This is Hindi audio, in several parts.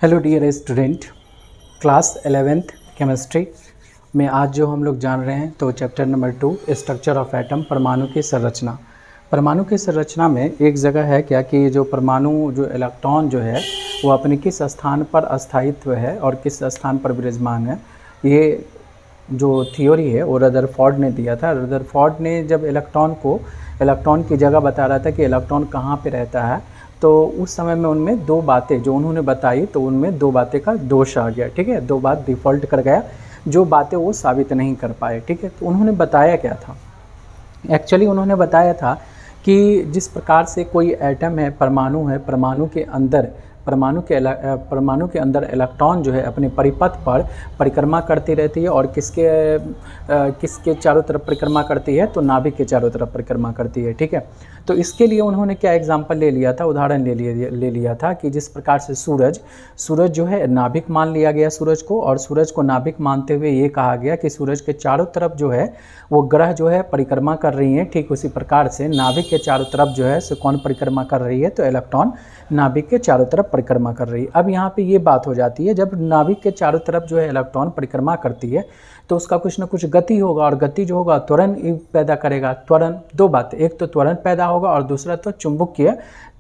Hello dear student, class 11th chemistry में आज जो हम लोग जान रहे हैं तो chapter number 2 structure of atom, परमाणु की संरचना। परमाणु की संरचना में एक जगह है क्या कि जो परमाणु जो इलेक्ट्रॉन जो है वो अपने किस स्थान पर अस्थायित्व है और किस स्थान पर विराजमान है, ये जो थ्योरी है वो रदरफोर्ड ने दिया था। रदरफोर्ड ने जब इलेक्ट्रॉन की जगह बता रहा था कि इलेक्ट्रॉन कहाँ पे रहता है, तो उस समय में उनमें दो बातें जो उन्होंने बताई तो उनमें दो बातें का दोष आ गया। ठीक है, दो बात डिफ़ॉल्ट कर गया, जो बातें वो साबित नहीं कर पाए। ठीक है, तो उन्होंने बताया क्या था, एक्चुअली उन्होंने बताया था कि जिस प्रकार से कोई एटम है, परमाणु है, परमाणु के अंदर इलेक्ट्रॉन जो है अपने परिपथ पर परिक्रमा करती रहती है और किसके चारों तरफ परिक्रमा करती है, तो नाभिक के चारों तरफ परिक्रमा करती है। ठीक है, तो इसके लिए उन्होंने क्या एग्जांपल ले लिया था, उदाहरण ले लिया था कि जिस प्रकार से सूरज जो है नाभिक मान लिया गया सूरज को, और सूरज को नाभिक मानते हुए ये कहा गया कि सूरज के चारों तरफ जो है वो ग्रह जो है परिक्रमा कर रही हैं। ठीक उसी प्रकार से नाभिक के चारों तरफ जो है सो कौन परिक्रमा कर रही है, तो इलेक्ट्रॉन नाभिक के चारों तरफ परिक्रमा कर रही है। अब यहाँ पे ये बात हो जाती है, जब नाभिक के चारों तरफ जो है इलेक्ट्रॉन परिक्रमा करती है तो उसका कुछ ना कुछ गति होगा, और गति जो होगा त्वरण पैदा करेगा। त्वरण, दो बातें, एक तो त्वरण पैदा होगा और दूसरा तो चुंबकीय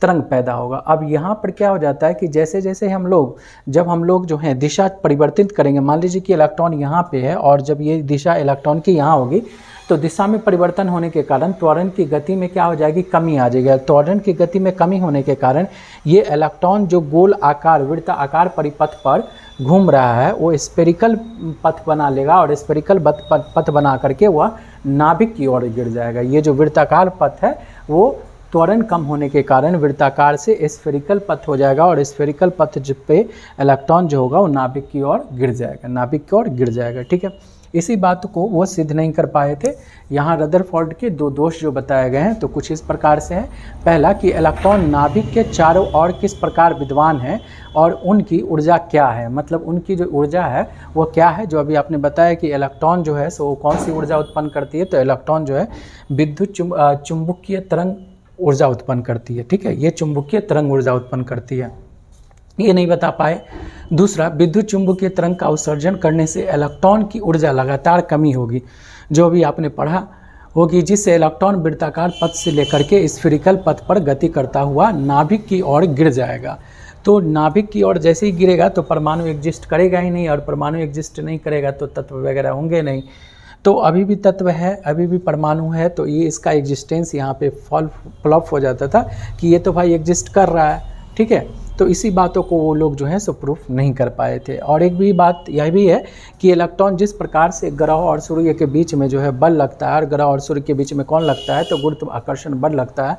तरंग पैदा होगा। अब यहाँ पर क्या हो जाता है कि जैसे जैसे जब हम लोग जो है दिशा परिवर्तित करेंगे, मान लीजिए कि इलेक्ट्रॉन यहाँ पे है और जब ये दिशा इलेक्ट्रॉन की यहाँ होगी तो दिशा में परिवर्तन होने के कारण त्वरण की गति में क्या हो जाएगी, कमी आ जाएगी। त्वरण की गति में कमी होने के कारण ये इलेक्ट्रॉन जो गोल आकार, वृत्ताकार परिपथ पर घूम रहा है वो स्फेरिकल पथ बना लेगा, और स्फेरिकल पथ बना करके वह नाभिक की ओर गिर जाएगा। ये जो वृत्ताकार पथ है वो त्वरण कम होने के कारण वृत्ताकार से स्फेरिकल पथ हो जाएगा, और स्फेरिकल पथ पे इलेक्ट्रॉन जो होगा वो नाभिक की ओर गिर जाएगा। ठीक है, इसी बात को वो सिद्ध नहीं कर पाए थे। यहाँ रदरफोर्ड के दो दोष जो बताए गए हैं तो कुछ इस प्रकार से है। पहला कि इलेक्ट्रॉन नाभिक के चारों ओर किस प्रकार विद्यमान है और उनकी ऊर्जा क्या है, मतलब उनकी जो ऊर्जा है वो क्या है। जो अभी आपने बताया कि इलेक्ट्रॉन जो है सो वो कौन सी ऊर्जा उत्पन्न करती है, तो इलेक्ट्रॉन जो है विद्युत चुंबकीय तरंग ऊर्जा उत्पन्न करती है। ठीक है, ये चुंबकीय तरंग ऊर्जा उत्पन्न करती है, ये नहीं बता पाए। दूसरा, विद्युत चुंबकीय तरंग का उत्सर्जन करने से इलेक्ट्रॉन की ऊर्जा लगातार कमी होगी, जो भी आपने पढ़ा होगी, जिससे इलेक्ट्रॉन वृत्ताकार पथ से लेकर के स्फेरिकल पथ पर गति करता हुआ नाभिक की ओर गिर जाएगा। तो नाभिक की ओर जैसे ही गिरेगा तो परमाणु एग्जिस्ट करेगा ही नहीं, और परमाणु एग्जिस्ट नहीं करेगा तो तत्व वगैरह होंगे नहीं। तो अभी भी तत्व है, अभी भी परमाणु है, तो ये इसका एग्जिस्टेंस यहाँ पे फ्लॉप हो जाता था कि ये तो भाई एग्जिस्ट कर रहा है। ठीक है, तो इसी बातों को वो लोग जो है सो प्रूफ नहीं कर पाए थे। और एक भी बात यह भी है कि इलेक्ट्रॉन जिस प्रकार से ग्रह और सूर्य के बीच में जो है बल लगता है, और ग्रह और सूर्य के बीच में कौन लगता है, तो गुरुत्वाकर्षण बल लगता है।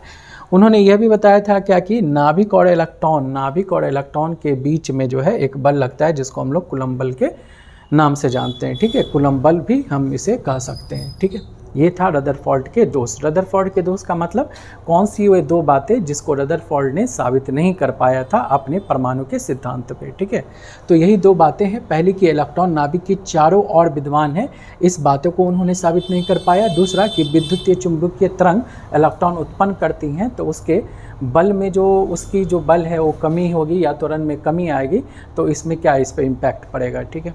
उन्होंने यह भी बताया था क्या कि नाभिक और इलेक्ट्रॉन के बीच में जो है एक बल लगता है जिसको हम लोग कूलम्ब बल के नाम से जानते हैं। ठीक है, कूलम्ब बल भी हम इसे कह सकते हैं। ठीक है, ये था रदरफोर्ड के दोष। रदरफोर्ड के दोष का मतलब कौन सी वे दो बातें जिसको रदरफोर्ड ने साबित नहीं कर पाया था अपने परमाणु के सिद्धांत पे। ठीक है, तो यही दो बातें हैं। पहली कि इलेक्ट्रॉन नाभिक की चारों ओर विद्यमान है, इस बातों को उन्होंने साबित नहीं कर पाया। दूसरा कि विद्युतीय चुंबकीय तरंग इलेक्ट्रॉन उत्पन्न करती हैं तो उसके बल में उसकी जो बल है वो कमी होगी या त्वरण में कमी आएगी, तो इसमें क्या इस पर इम्पैक्ट पड़ेगा। ठीक है,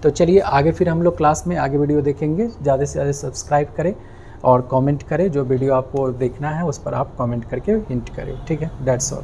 तो चलिए आगे फिर हम लोग क्लास में आगे वीडियो देखेंगे। ज़्यादा से ज़्यादा सब्सक्राइब करें और कमेंट करें, जो वीडियो आपको देखना है उस पर आप कमेंट करके हिंट करें। ठीक है, दैट्स ऑल।